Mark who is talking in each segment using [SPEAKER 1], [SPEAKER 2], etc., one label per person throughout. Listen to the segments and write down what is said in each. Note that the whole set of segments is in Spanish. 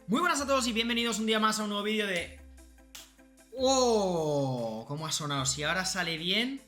[SPEAKER 1] Muy buenas a todos y bienvenidos un día más a un nuevo vídeo de... ¡Oh! ¿Cómo ha sonado? Si ahora sale bien...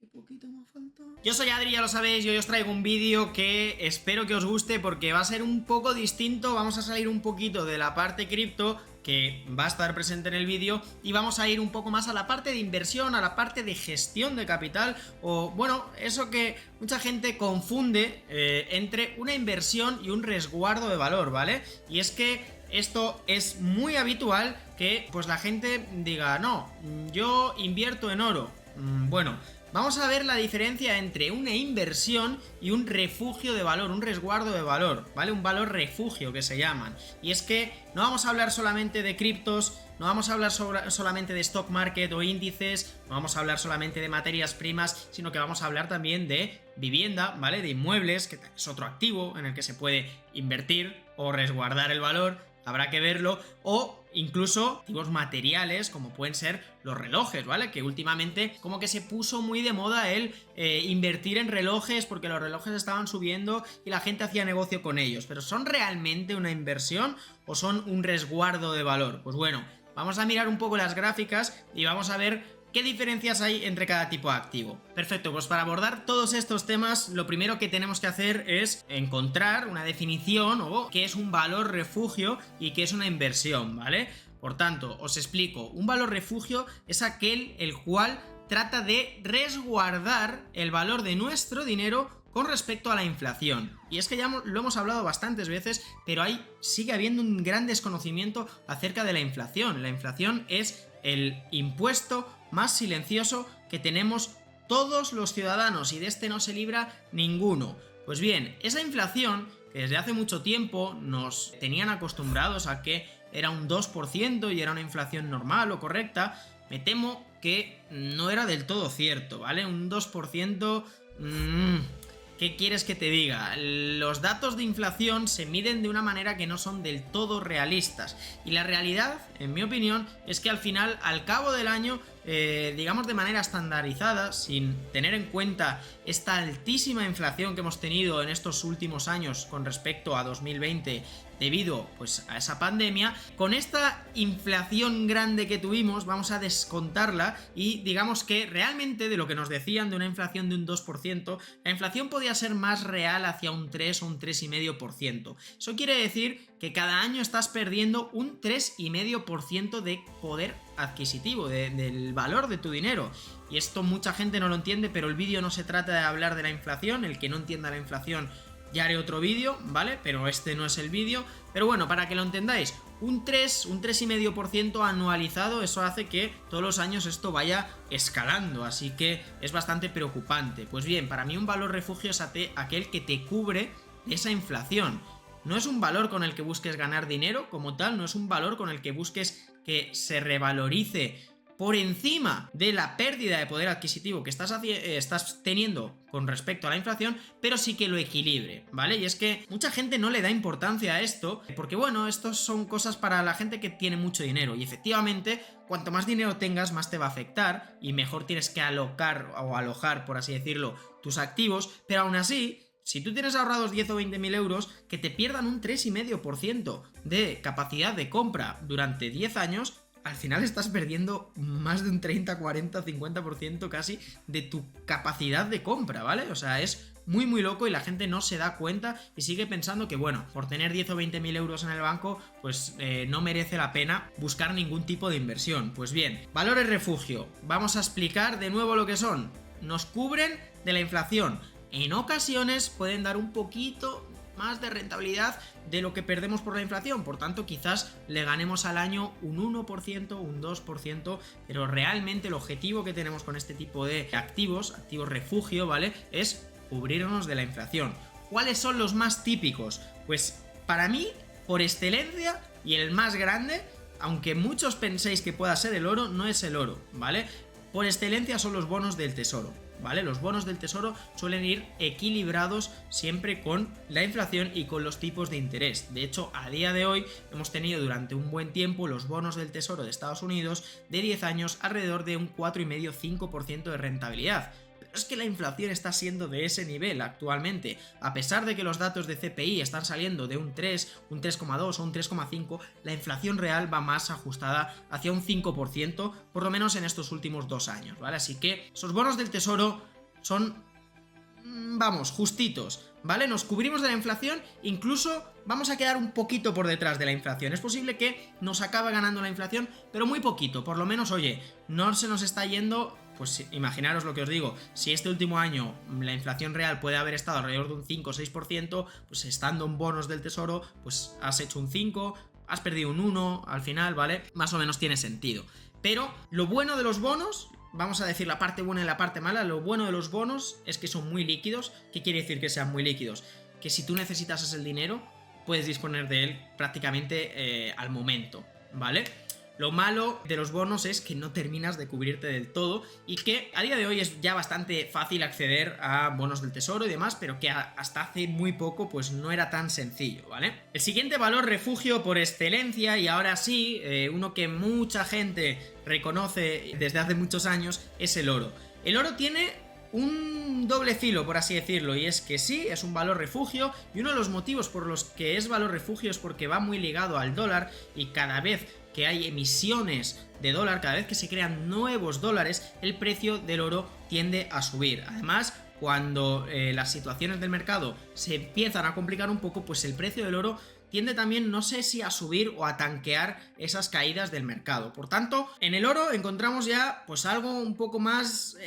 [SPEAKER 1] Qué poquito me ha faltado. Yo soy Adri, ya lo sabéis, y hoy os traigo un vídeo que espero que os guste porque va a ser un poco distinto. Vamos a salir un poquito de la parte cripto, que va a estar presente en el vídeo, y vamos a ir un poco más a la parte de inversión, a la parte de gestión de capital, o bueno, eso que mucha gente confunde entre una inversión y un resguardo de valor, ¿vale? Y es que esto es muy habitual que pues la gente diga, no, yo invierto en oro. Bueno, vamos a ver la diferencia entre una inversión y un refugio de valor, un resguardo de valor, ¿vale? Un valor refugio que se llaman. Y es que no vamos a hablar solamente de criptos, no vamos a hablar solamente de stock market o índices, no vamos a hablar solamente de materias primas, sino que vamos a hablar también de vivienda, ¿vale? De inmuebles, que es otro activo en el que se puede invertir o resguardar el valor, habrá que verlo, o incluso activos materiales como pueden ser los relojes, ¿vale? Que últimamente como que se puso muy de moda el invertir en relojes porque los relojes estaban subiendo y la gente hacía negocio con ellos. ¿Pero son realmente una inversión o son un resguardo de valor? Pues bueno, vamos a mirar un poco las gráficas y vamos a ver ¿qué diferencias hay entre cada tipo de activo? Perfecto, pues para abordar todos estos temas, lo primero que tenemos que hacer es encontrar una definición o qué es un valor refugio y qué es una inversión, ¿vale? Por tanto, os explico, un valor refugio es aquel el cual trata de resguardar el valor de nuestro dinero con respecto a la inflación. Y es que ya lo hemos hablado bastantes veces, pero sigue habiendo un gran desconocimiento acerca de la inflación. La inflación es el impuesto más silencioso que tenemos todos los ciudadanos y de este no se libra ninguno. Pues bien, esa inflación que desde hace mucho tiempo nos tenían acostumbrados a que era un 2% y era una inflación normal o correcta, me temo que no era del todo cierto, ¿vale? Un 2%... ¿Qué quieres que te diga? Los datos de inflación se miden de una manera que no son del todo realistas. Y la realidad, en mi opinión, es que al final, al cabo del año, digamos de manera estandarizada, sin tener en cuenta esta altísima inflación que hemos tenido en estos últimos años con respecto a 2020 debido pues a esa pandemia, con esta inflación grande que tuvimos vamos a descontarla y digamos que realmente de lo que nos decían de una inflación de un 2%, la inflación podía ser más real hacia un 3 o un 3,5%. Eso quiere decir que cada año estás perdiendo un 3,5% de poder adquisitivo, del valor de tu dinero. Y esto mucha gente no lo entiende, pero el vídeo no se trata de hablar de la inflación. El que no entienda la inflación ya haré otro vídeo, ¿vale? Pero este no es el vídeo. Pero bueno, para que lo entendáis, un 3,5% anualizado, eso hace que todos los años esto vaya escalando, así que es bastante preocupante. Pues bien, para mí un valor refugio es aquel que te cubre esa inflación. No es un valor con el que busques ganar dinero como tal, no es un valor con el que busques que se revalorice por encima de la pérdida de poder adquisitivo que estás teniendo con respecto a la inflación, pero sí que lo equilibre, ¿vale? Y es que mucha gente no le da importancia a esto, porque bueno, estos son cosas para la gente que tiene mucho dinero, y efectivamente, cuanto más dinero tengas, más te va a afectar, y mejor tienes que alocar o alojar, por así decirlo, tus activos, pero aún así, si tú tienes ahorrados 10 o 20 mil euros, que te pierdan un 3,5% de capacidad de compra durante 10 años, al final estás perdiendo más de un 30, 40, 50% casi de tu capacidad de compra, ¿vale? O sea, es muy muy loco y la gente no se da cuenta y sigue pensando que, bueno, por tener 10 o 20 mil euros en el banco, pues no merece la pena buscar ningún tipo de inversión. Pues bien, valores refugio. Vamos a explicar de nuevo lo que son. Nos cubren de la inflación. En ocasiones pueden dar un poquito más de rentabilidad de lo que perdemos por la inflación, por tanto quizás le ganemos al año un 1%, un 2%, pero realmente el objetivo que tenemos con este tipo de activos refugio, ¿vale? Es cubrirnos de la inflación. ¿Cuáles son los más típicos? Pues para mí, por excelencia y el más grande, aunque muchos penséis que pueda ser el oro, no es el oro, ¿vale? Por excelencia son los bonos del tesoro, ¿vale? Los bonos del tesoro suelen ir equilibrados siempre con la inflación y con los tipos de interés. De hecho, a día de hoy hemos tenido durante un buen tiempo los bonos del tesoro de Estados Unidos de 10 años alrededor de un 4,5-5% de rentabilidad. es que la inflación está siendo de ese nivel actualmente. A pesar de que los datos de CPI están saliendo de un 3, un 3,2 o un 3,5, la inflación real va más ajustada hacia un 5%, por lo menos en estos últimos 2 años, ¿vale? Así que esos bonos del tesoro son, vamos, justitos, ¿vale? Nos cubrimos de la inflación, incluso vamos a quedar un poquito por detrás de la inflación. Es posible que nos acabe ganando la inflación, pero muy poquito, por lo menos, oye, no se nos está yendo. Pues imaginaros lo que os digo, si este último año la inflación real puede haber estado alrededor de un 5 o 6%, pues estando en bonos del tesoro, pues has hecho un 5, has perdido un 1 al final, ¿vale? Más o menos tiene sentido. Pero lo bueno de los bonos, vamos a decir la parte buena y la parte mala, lo bueno de los bonos es que son muy líquidos. ¿Qué quiere decir que sean muy líquidos? Que si tú necesitas el dinero, puedes disponer de él prácticamente al momento, ¿vale? Lo malo de los bonos es que no terminas de cubrirte del todo y que a día de hoy es ya bastante fácil acceder a bonos del tesoro y demás, pero que hasta hace muy poco pues no era tan sencillo, ¿vale? El siguiente valor refugio por excelencia, y ahora sí, uno que mucha gente reconoce desde hace muchos años, es el oro. El oro tiene un doble filo, por así decirlo, y es que sí, es un valor refugio, y uno de los motivos por los que es valor refugio es porque va muy ligado al dólar, y cada vez que hay emisiones de dólar, cada vez que se crean nuevos dólares, el precio del oro tiende a subir. Además, cuando las situaciones del mercado se empiezan a complicar un poco, pues el precio del oro tiende también, no sé si a subir o a tanquear esas caídas del mercado. Por tanto, en el oro encontramos ya pues algo un poco más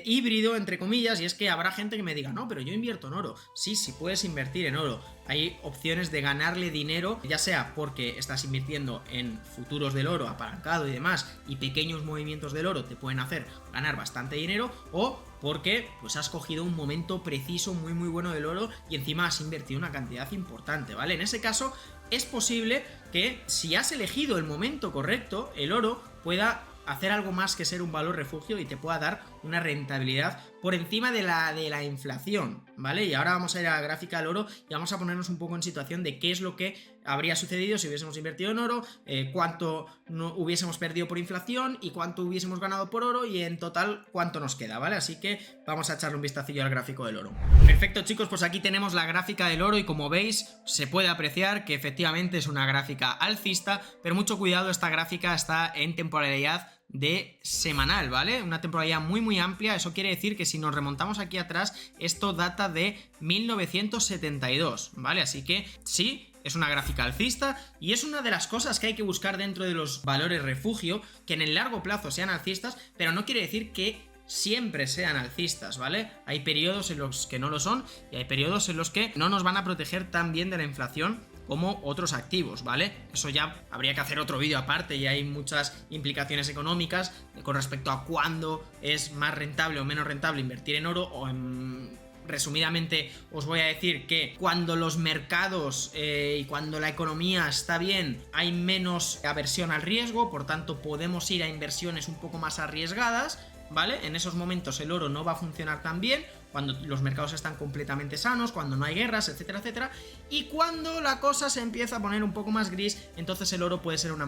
[SPEAKER 1] híbrido, entre comillas, y es que habrá gente que me diga, no, pero yo invierto en oro. Sí, sí puedes invertir en oro. Hay opciones de ganarle dinero, ya sea porque estás invirtiendo en futuros del oro apalancado y demás, y pequeños movimientos del oro te pueden hacer ganar bastante dinero, o porque pues has cogido un momento preciso muy bueno del oro y encima has invertido una cantidad importante, ¿vale? En ese caso es posible que si has elegido el momento correcto, el oro pueda hacer algo más que ser un valor refugio y te pueda dar una rentabilidad por encima de la inflación, ¿vale? Y ahora vamos a ir a la gráfica del oro y vamos a ponernos un poco en situación de qué es lo que habría sucedido si hubiésemos invertido en oro, cuánto no hubiésemos perdido por inflación y cuánto hubiésemos ganado por oro, y en total cuánto nos queda, ¿vale? Así que vamos a echarle un vistacillo al gráfico del oro. Perfecto, chicos, pues aquí tenemos la gráfica del oro y como veis se puede apreciar que efectivamente es una gráfica alcista, pero mucho cuidado, esta gráfica está en temporalidad de semanal, ¿vale? Una temporalidad muy amplia. Eso quiere decir que si nos remontamos aquí atrás, esto data de 1972, ¿vale? Así que sí, es una gráfica alcista y es una de las cosas que hay que buscar dentro de los valores refugio, que en el largo plazo sean alcistas, pero no quiere decir que siempre sean alcistas, ¿vale? Hay periodos en los que no lo son y hay periodos en los que no nos van a proteger tan bien de la inflación como otros activos, ¿vale? Eso ya habría que hacer otro vídeo aparte, y hay muchas implicaciones económicas con respecto a cuándo es más rentable o menos rentable invertir en oro, o resumidamente os voy a decir que cuando los mercados y cuando la economía está bien hay menos aversión al riesgo, por tanto podemos ir a inversiones un poco más arriesgadas, ¿vale? En esos momentos el oro no va a funcionar tan bien, cuando los mercados están completamente sanos, cuando no hay guerras, etcétera, etcétera, y cuando la cosa se empieza a poner un poco más gris, entonces el oro puede ser una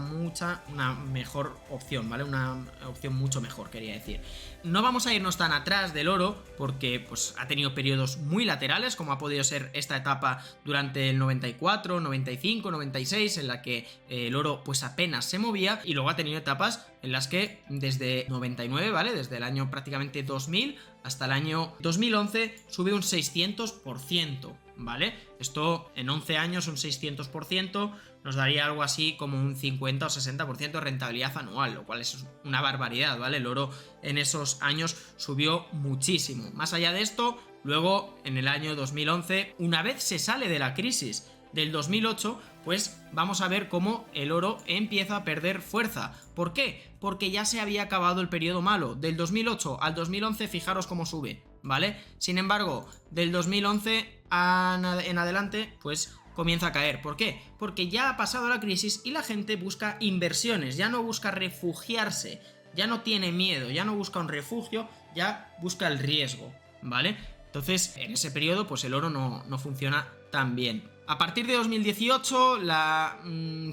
[SPEAKER 1] mejor opción, ¿vale? Una opción mucho mejor, quería decir. No vamos a irnos tan atrás del oro, porque pues ha tenido periodos muy laterales, como ha podido ser esta etapa durante el 94, 95, 96, en la que el oro pues apenas se movía, y luego ha tenido etapas en las que desde 99, ¿vale? Desde el año prácticamente 2000 hasta el año 2011 sube un 600%, ¿vale? Esto en 11 años, un 600%, nos daría algo así como un 50 o 60% de rentabilidad anual, lo cual es una barbaridad, ¿vale? El oro en esos años subió muchísimo. Más allá de esto, luego en el año 2011, una vez se sale de la crisis del 2008, pues vamos a ver cómo el oro empieza a perder fuerza. ¿Por qué? Porque ya se había acabado el periodo malo. Del 2008 al 2011, fijaros cómo sube, ¿vale? Sin embargo, del 2011 en adelante, pues comienza a caer. ¿Por qué? Porque ya ha pasado la crisis y la gente busca inversiones, ya no busca refugiarse, ya no tiene miedo, ya no busca un refugio, ya busca el riesgo, ¿vale? Entonces, en ese periodo, pues el oro no funciona tan bien. A partir de 2018 la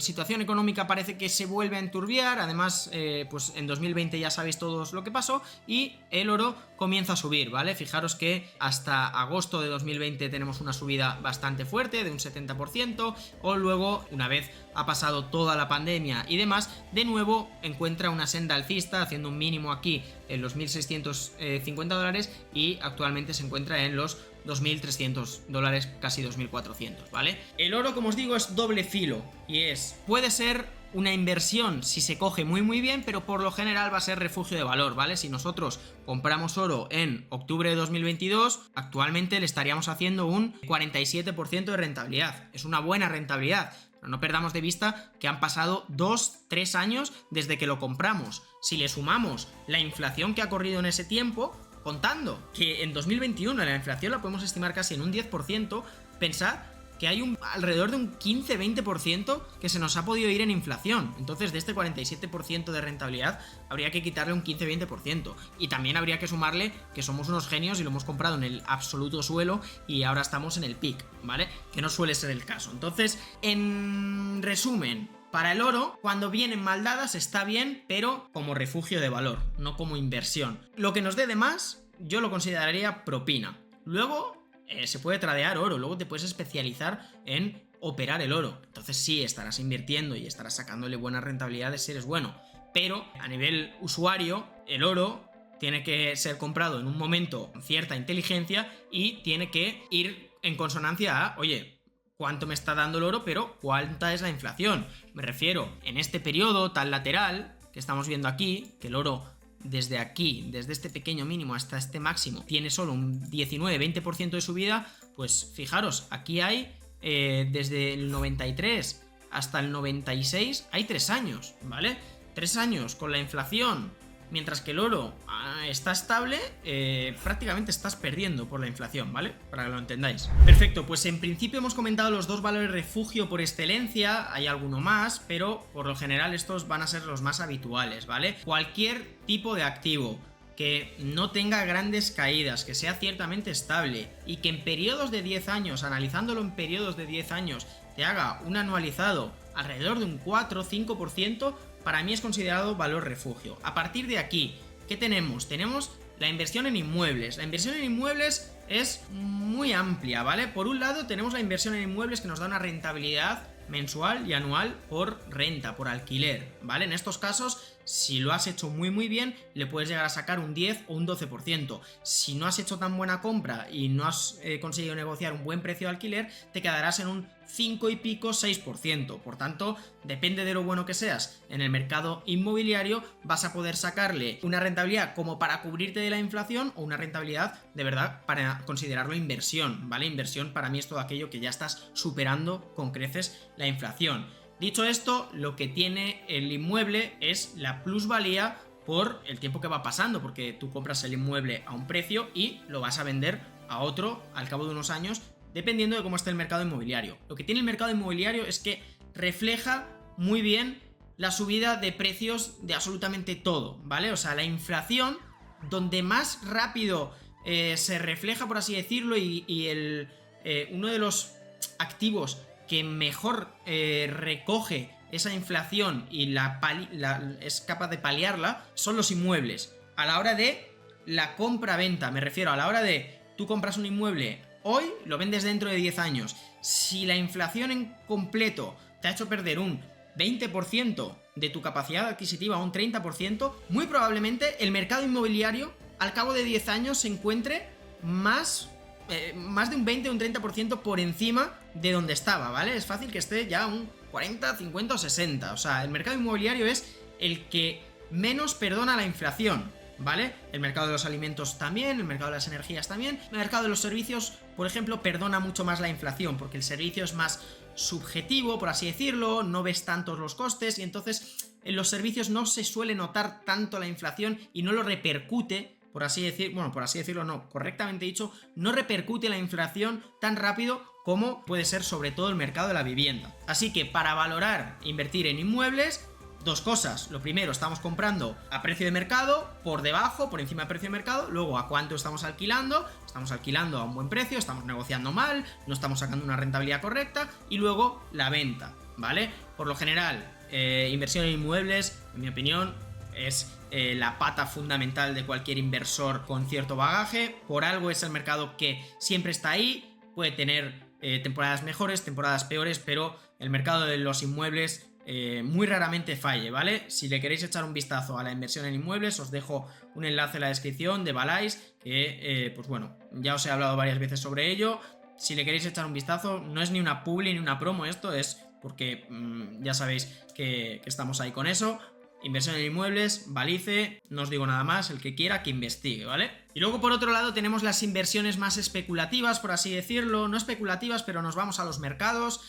[SPEAKER 1] situación económica parece que se vuelve a enturbiar, además pues en 2020 ya sabéis todos lo que pasó y el oro comienza a subir, ¿vale? Fijaros que hasta agosto de 2020 tenemos una subida bastante fuerte de un 70%, o luego una vez ha pasado toda la pandemia y demás, de nuevo encuentra una senda alcista haciendo un mínimo aquí en los $1.650 y actualmente se encuentra en los $2.300, casi 2.400, ¿vale? El oro, como os digo, es doble filo y puede ser una inversión si se coge muy bien, pero por lo general va a ser refugio de valor, ¿vale? Si nosotros compramos oro en octubre de 2022, actualmente le estaríamos haciendo un 47% de rentabilidad. Es una buena rentabilidad. Pero no perdamos de vista que han pasado 2-3 años desde que lo compramos. Si le sumamos la inflación que ha corrido en ese tiempo, contando que en 2021 la inflación la podemos estimar casi en un 10%, pensad que hay alrededor de un 15-20% que se nos ha podido ir en inflación. Entonces, de este 47% de rentabilidad habría que quitarle un 15-20%. Y también habría que sumarle que somos unos genios y lo hemos comprado en el absoluto suelo y ahora estamos en el pic, ¿vale? Que no suele ser el caso. Entonces, en resumen, para el oro, cuando vienen mal dadas está bien, pero como refugio de valor, no como inversión. Lo que nos dé de más, yo lo consideraría propina. Luego se puede tradear oro, luego te puedes especializar en operar el oro. Entonces sí, estarás invirtiendo y estarás sacándole buenas rentabilidades si eres bueno. Pero a nivel usuario, el oro tiene que ser comprado en un momento con cierta inteligencia y tiene que ir en consonancia a, oye, cuánto me está dando el oro, pero cuánta es la inflación. Me refiero, en este periodo tan lateral que estamos viendo aquí, que el oro desde aquí, desde este pequeño mínimo hasta este máximo, tiene solo un 19-20% de subida, pues fijaros, aquí hay desde el 93 hasta el 96, hay 3 años, ¿vale? 3 años con la inflación, mientras que el oro está estable, prácticamente estás perdiendo por la inflación, ¿vale? Para que lo entendáis. Perfecto, pues en principio hemos comentado los dos valores refugio por excelencia, hay alguno más, pero por lo general estos van a ser los más habituales, ¿vale? Cualquier tipo de activo que no tenga grandes caídas, que sea ciertamente estable y que en periodos de 10 años, analizándolo en periodos de 10 años, te haga un anualizado alrededor de un 4-5%, para mí es considerado valor refugio. A partir de aquí, ¿qué tenemos? Tenemos la inversión en inmuebles. La inversión en inmuebles es muy amplia, ¿vale? Por un lado tenemos la inversión en inmuebles que nos da una rentabilidad mensual y anual por renta, por alquiler, ¿vale? En estos casos, si lo has hecho muy bien, le puedes llegar a sacar un 10 o un 12%. Si no has hecho tan buena compra y no has conseguido negociar un buen precio de alquiler, te quedarás en un 5 y pico, 6%. Por tanto, depende de lo bueno que seas en el mercado inmobiliario, vas a poder sacarle una rentabilidad como para cubrirte de la inflación o una rentabilidad de verdad para considerarlo inversión, ¿vale? Inversión para mí es todo aquello que ya estás superando con creces la inflación. Dicho esto, lo que tiene el inmueble es la plusvalía por el tiempo que va pasando, porque tú compras el inmueble a un precio y lo vas a vender a otro al cabo de unos años, dependiendo de cómo esté el mercado inmobiliario. Lo que tiene el mercado inmobiliario es que refleja muy bien la subida de precios de absolutamente todo, ¿vale? O sea, la inflación, donde más rápido se refleja, por así decirlo, y uno de los activos que mejor recoge esa inflación y es capaz de paliarla, son los inmuebles. A la hora de la compra-venta, me refiero a la hora de tú compras un inmueble hoy, lo vendes dentro de 10 años. Si la inflación en completo te ha hecho perder un 20% de tu capacidad adquisitiva, un 30%, muy probablemente el mercado inmobiliario al cabo de 10 años se encuentre más de un 20 o un 30% por encima de donde estaba, ¿vale? Es fácil que esté ya un 40, 50 o 60. O sea, el mercado inmobiliario es el que menos perdona la inflación, ¿vale? El mercado de los alimentos también, el mercado de las energías también. El mercado de los servicios, por ejemplo, perdona mucho más la inflación, porque el servicio es más subjetivo, por así decirlo, no ves tantos los costes y entonces en los servicios no se suele notar tanto la inflación y no lo repercute, por así decirlo no, correctamente dicho, no repercute la inflación tan rápido como puede ser sobre todo el mercado de la vivienda. Así que para valorar invertir en inmuebles, dos cosas. Lo primero, estamos comprando a precio de mercado, por debajo, por encima del precio de mercado. Luego, a cuánto estamos alquilando. estamos alquilando a un buen precio, estamos negociando mal, no estamos sacando una rentabilidad correcta, y luego la venta, ¿vale? Por lo general, inversión en inmuebles, en mi opinión, es la pata fundamental de cualquier inversor con cierto bagaje. Por algo es el mercado que siempre está ahí, puede tener temporadas mejores, temporadas peores, pero el mercado de los inmuebles muy raramente falle, ¿vale? Si le queréis echar un vistazo a la inversión en inmuebles, os dejo un enlace en la descripción de Balais, que pues bueno, ya os he hablado varias veces sobre ello. Si le queréis echar un vistazo, no es ni una publi ni una promo, esto es porque ya sabéis que estamos ahí con eso. Inversión en inmuebles, Balice, no os digo nada más, el que quiera que investigue, ¿vale? Y luego por otro lado tenemos las inversiones más especulativas, por así decirlo, no especulativas, pero nos vamos a los mercados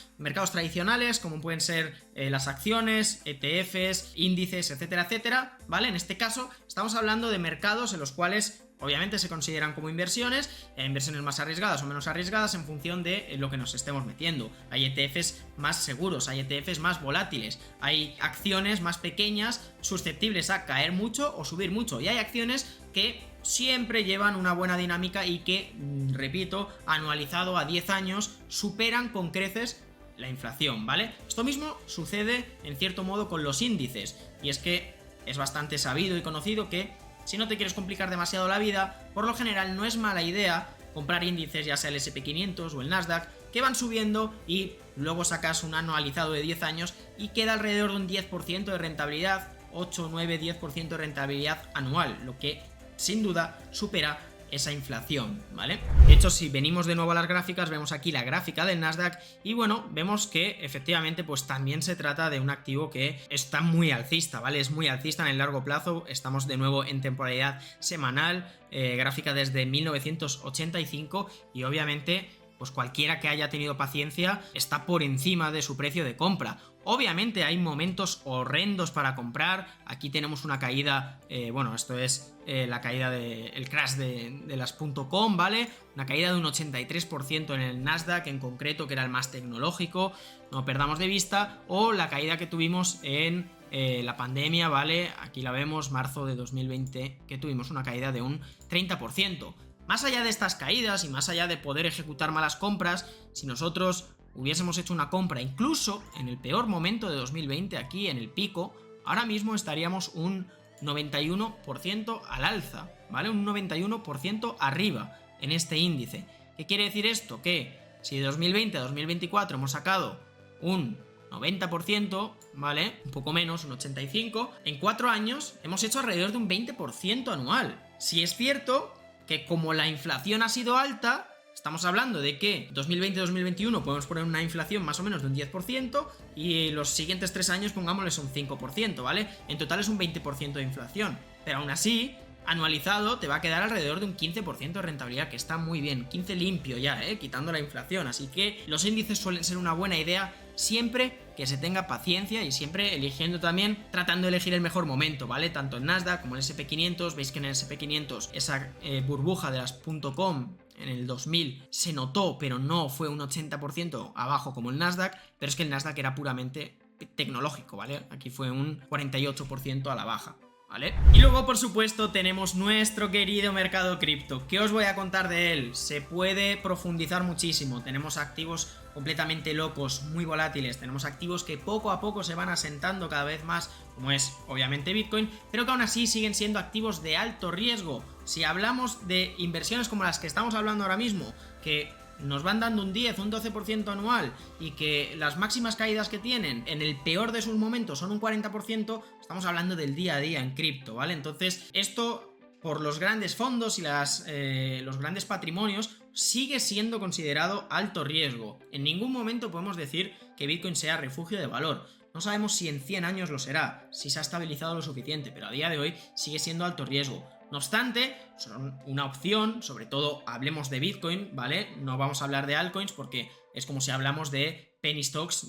[SPEAKER 1] tradicionales, como pueden ser las acciones, ETFs, índices, etcétera, etcétera, ¿vale? En este caso estamos hablando de mercados en los cuales obviamente se consideran como inversiones, hay inversiones más arriesgadas o menos arriesgadas en función de lo que nos estemos metiendo. Hay ETFs más seguros, hay ETFs más volátiles, hay acciones más pequeñas susceptibles a caer mucho o subir mucho, y hay acciones que siempre llevan una buena dinámica y que, repito, anualizado a 10 años superan con creces la inflación, ¿vale? Esto mismo sucede en cierto modo con los índices, y es que es bastante sabido y conocido que si no te quieres complicar demasiado la vida, por lo general no es mala idea comprar índices, ya sea el SP500 o el Nasdaq, que van subiendo y luego sacas un anualizado de 10 años y queda alrededor de un 10% de rentabilidad, 8, 9, 10% de rentabilidad anual, lo que sin duda supera esa inflación, ¿vale? De hecho, si venimos de nuevo a las gráficas, vemos aquí la gráfica del Nasdaq y bueno, vemos que efectivamente pues también se trata de un activo que está muy alcista, ¿vale? Es muy alcista en el largo plazo, estamos de nuevo en temporalidad semanal, gráfica desde 1985 y obviamente pues cualquiera que haya tenido paciencia está por encima de su precio de compra. Obviamente hay momentos horrendos para comprar, aquí tenemos una caída, bueno, esto es la caída del crash de las .com, ¿vale? Una caída de un 83% en el Nasdaq en concreto, que era el más tecnológico, no perdamos de vista, o la caída que tuvimos en la pandemia, ¿vale? Aquí la vemos, marzo de 2020, que tuvimos una caída de un 30%. Más allá de estas caídas y más allá de poder ejecutar malas compras, si nosotros hubiésemos hecho una compra incluso en el peor momento de 2020, aquí en el pico, ahora mismo estaríamos un 91% al alza, ¿vale? Un 91% arriba en este índice. ¿Qué quiere decir esto? Que si de 2020 a 2024 hemos sacado un 90%, ¿vale? Un poco menos, un 85%, en 4 años hemos hecho alrededor de un 20% anual. Si es cierto que como la inflación ha sido alta, estamos hablando de que 2020-2021 podemos poner una inflación más o menos de un 10% y los siguientes 3 años pongámosles un 5%, ¿vale? En total es un 20% de inflación, pero aún así, anualizado te va a quedar alrededor de un 15% de rentabilidad, que está muy bien, 15 limpio ya, quitando la inflación, así que los índices suelen ser una buena idea siempre que se tenga paciencia y siempre eligiendo también, tratando de elegir el mejor momento, ¿vale? Tanto en Nasdaq como en el SP500, veis que en el SP500 esa burbuja de las .com en el 2000 se notó, pero no fue un 80% abajo como el Nasdaq, pero es que el Nasdaq era puramente tecnológico, ¿vale? Aquí fue un 48% a la baja, ¿vale? Y luego, por supuesto, tenemos nuestro querido mercado cripto. ¿Qué os voy a contar de él? Se puede profundizar muchísimo. Tenemos activos completamente locos, muy volátiles. Tenemos activos que poco a poco se van asentando cada vez más, como es obviamente Bitcoin, pero que aún así siguen siendo activos de alto riesgo. Si hablamos de inversiones como las que estamos hablando ahora mismo, que nos van dando un 10, un 12% anual y que las máximas caídas que tienen en el peor de sus momentos son un 40%, estamos hablando del día a día en cripto, ¿vale? Entonces, esto por los grandes fondos y los grandes patrimonios sigue siendo considerado alto riesgo. En ningún momento podemos decir que Bitcoin sea refugio de valor. No sabemos si en 100 años lo será, si se ha estabilizado lo suficiente, pero a día de hoy sigue siendo alto riesgo. No obstante, son una opción, sobre todo hablemos de Bitcoin, ¿vale? No vamos a hablar de altcoins porque es como si hablamos de penny stocks.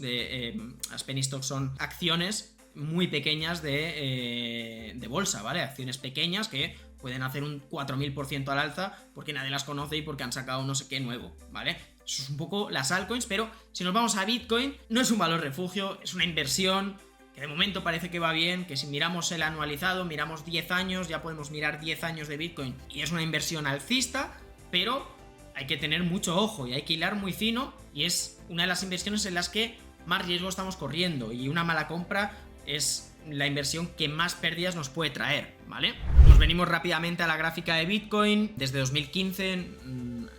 [SPEAKER 1] Las penny stocks son acciones muy pequeñas de bolsa, ¿vale? Acciones pequeñas que pueden hacer un 4000% al alza porque nadie las conoce y porque han sacado no sé qué nuevo, ¿vale? Eso es un poco las altcoins, pero si nos vamos a Bitcoin, no es un valor refugio, es una inversión que de momento parece que va bien, que si miramos el anualizado, miramos 10 años, ya podemos mirar 10 años de Bitcoin y es una inversión alcista, pero hay que tener mucho ojo y hay que hilar muy fino, y es una de las inversiones en las que más riesgo estamos corriendo, y una mala compra es la inversión que más pérdidas nos puede traer, ¿vale? Nos venimos rápidamente a la gráfica de Bitcoin. Desde 2015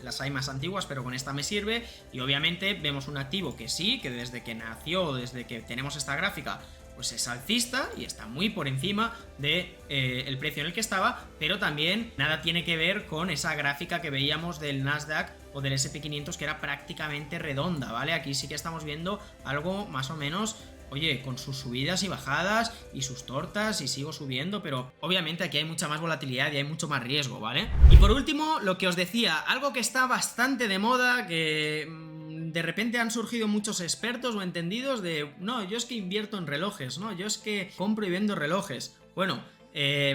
[SPEAKER 1] las hay más antiguas, pero con esta me sirve, y obviamente vemos un activo que sí, que desde que nació, desde que tenemos esta gráfica, pues es alcista y está muy por encima de el precio en el que estaba, pero también nada tiene que ver con esa gráfica que veíamos del Nasdaq o del SP500, que era prácticamente redonda, ¿vale? Aquí sí que estamos viendo algo más o menos, oye, con sus subidas y bajadas y sus tortas, y sigo subiendo, pero obviamente aquí hay mucha más volatilidad y hay mucho más riesgo, ¿vale? Y por último, lo que os decía, algo que está bastante de moda, que de repente han surgido muchos expertos o entendidos de, no, yo es que invierto en relojes, no, yo es que compro y vendo relojes. Bueno,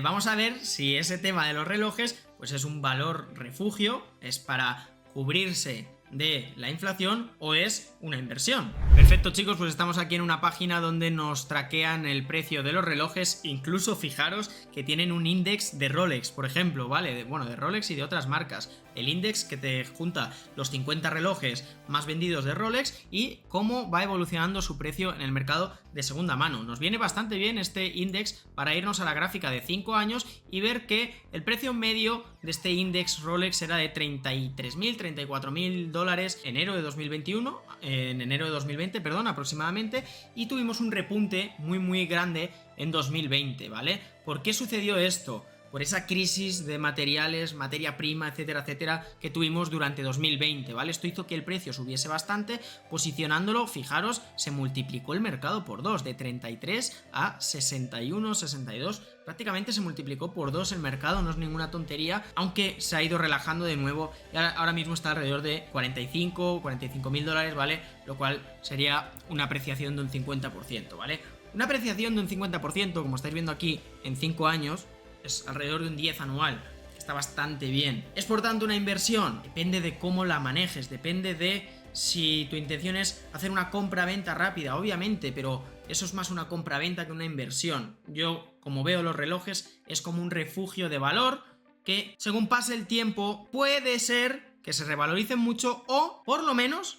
[SPEAKER 1] vamos a ver si ese tema de los relojes pues es un valor refugio, es para cubrirse de la inflación o es una inversión. Perfecto, chicos, pues estamos aquí en una página donde nos traquean el precio de los relojes. Incluso fijaros que tienen un índice de Rolex, por ejemplo, ¿vale? Bueno, de Rolex y de otras marcas. El índice que te junta los 50 relojes más vendidos de Rolex y cómo va evolucionando su precio en el mercado de segunda mano. Nos viene bastante bien este índice para irnos a la gráfica de 5 años y ver que el precio medio de este índice Rolex era de 33.000, 34.000 dólares en enero de 2021, en enero de 2020, perdón, aproximadamente, y tuvimos un repunte muy grande en 2020, ¿vale? ¿Por qué sucedió esto? Por esa crisis de materiales, materia prima, etcétera, etcétera, que tuvimos durante 2020, ¿vale? Esto hizo que el precio subiese bastante, posicionándolo, fijaros, se multiplicó el mercado por 2, de 33 a 61, 62, prácticamente se multiplicó por 2 el mercado, no es ninguna tontería, aunque se ha ido relajando de nuevo, y ahora mismo está alrededor de 45.000 dólares, ¿vale? Lo cual sería una apreciación de un 50%, ¿vale? Una apreciación de un 50%, como estáis viendo aquí, en 5 años, es alrededor de un 10 anual, que está bastante bien. ¿Es por tanto una inversión? Depende de cómo la manejes, depende de si tu intención es hacer una compra-venta rápida, obviamente, pero eso es más una compra-venta que una inversión. Yo, como veo los relojes, es como un refugio de valor que, según pase el tiempo, puede ser que se revaloricen mucho, o por lo menos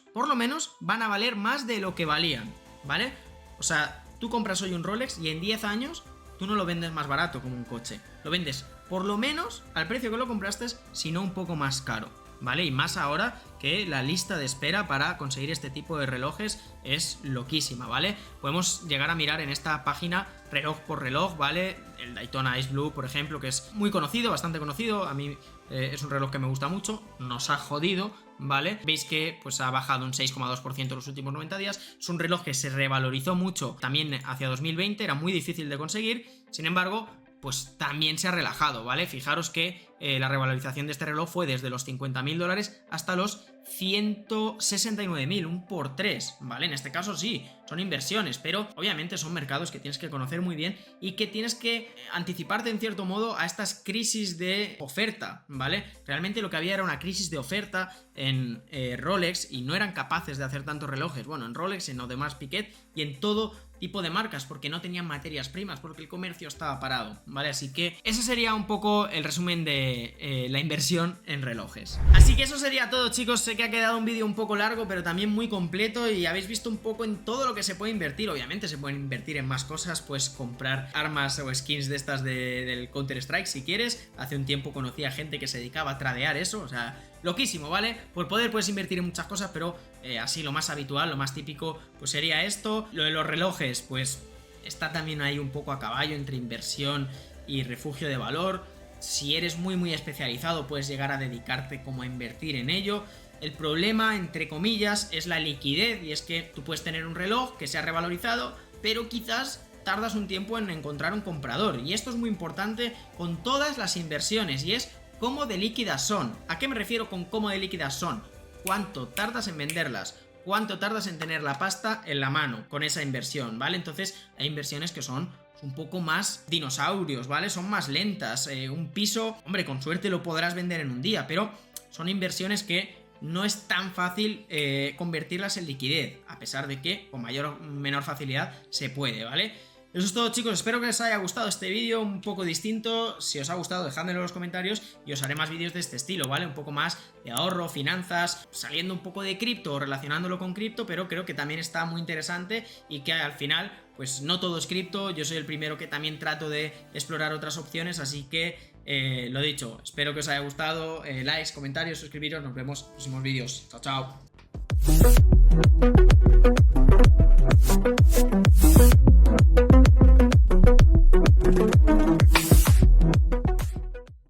[SPEAKER 1] van a valer más de lo que valían, ¿vale? O sea, tú compras hoy un Rolex y en 10 años tú no lo vendes más barato como un coche, lo vendes por lo menos al precio que lo compraste, si no un poco más caro, ¿vale? Y más ahora que la lista de espera para conseguir este tipo de relojes es loquísima, ¿vale? Podemos llegar a mirar en esta página reloj por reloj, ¿vale? El Daytona Ice Blue, por ejemplo, que es muy conocido, bastante conocido, a mí es un reloj que me gusta mucho, nos ha jodido, ¿vale? Veis que pues ha bajado un 6,2% en los últimos 90 días, es un reloj que se revalorizó mucho también hacia 2020, era muy difícil de conseguir, sin embargo, pues también se ha relajado, ¿vale? Fijaros que la revalorización de este reloj fue desde los 50.000 dólares hasta los 169.000, un por 3, ¿vale? En este caso sí, son inversiones, pero obviamente son mercados que tienes que conocer muy bien y que tienes que anticiparte en cierto modo a estas crisis de oferta, ¿vale? Realmente lo que había era una crisis de oferta en Rolex y no eran capaces de hacer tantos relojes, bueno, en Rolex, en Audemars Piguet y en todo tipo de marcas, porque no tenían materias primas, porque el comercio estaba parado, ¿vale? Así que ese sería un poco el resumen de la inversión en relojes. Así que eso sería todo, chicos. Sé que ha quedado un vídeo un poco largo, pero también muy completo, y habéis visto un poco en todo lo que se puede invertir. Obviamente se pueden invertir en más cosas, pues comprar armas o skins de estas del Counter Strike si quieres. Hace un tiempo conocí a gente que se dedicaba a tradear eso, o sea, loquísimo, ¿vale? Por poder puedes invertir en muchas cosas, pero así lo más habitual, lo más típico, pues sería esto. Lo de los relojes, pues está también ahí un poco a caballo entre inversión y refugio de valor. Si eres muy especializado, puedes llegar a dedicarte como a invertir en ello. El problema, entre comillas, es la liquidez, y es que tú puedes tener un reloj que se ha revalorizado, pero quizás tardas un tiempo en encontrar un comprador, y esto es muy importante con todas las inversiones, y es cómo de líquidas son. ¿A qué me refiero con cómo de líquidas son? ¿Cuánto tardas en venderlas? ¿Cuánto tardas en tener la pasta en la mano con esa inversión? ¿Vale? Entonces hay inversiones que son un poco más dinosaurios, ¿vale? Son más lentas. Un piso, hombre, con suerte lo podrás vender en un día, pero son inversiones que no es tan fácil convertirlas en liquidez, a pesar de que con mayor o menor facilidad se puede, ¿vale? Eso es todo, chicos, espero que les haya gustado este vídeo un poco distinto. Si os ha gustado, dejádmelo en los comentarios y os haré más vídeos de este estilo, ¿vale? Un poco más de ahorro, finanzas, saliendo un poco de cripto o relacionándolo con cripto, pero creo que también está muy interesante y que al final, pues no todo es cripto. Yo soy el primero que también trato de explorar otras opciones, así que lo dicho, espero que os haya gustado. Likes, comentarios, suscribiros, nos vemos en los próximos vídeos. Chao, chao.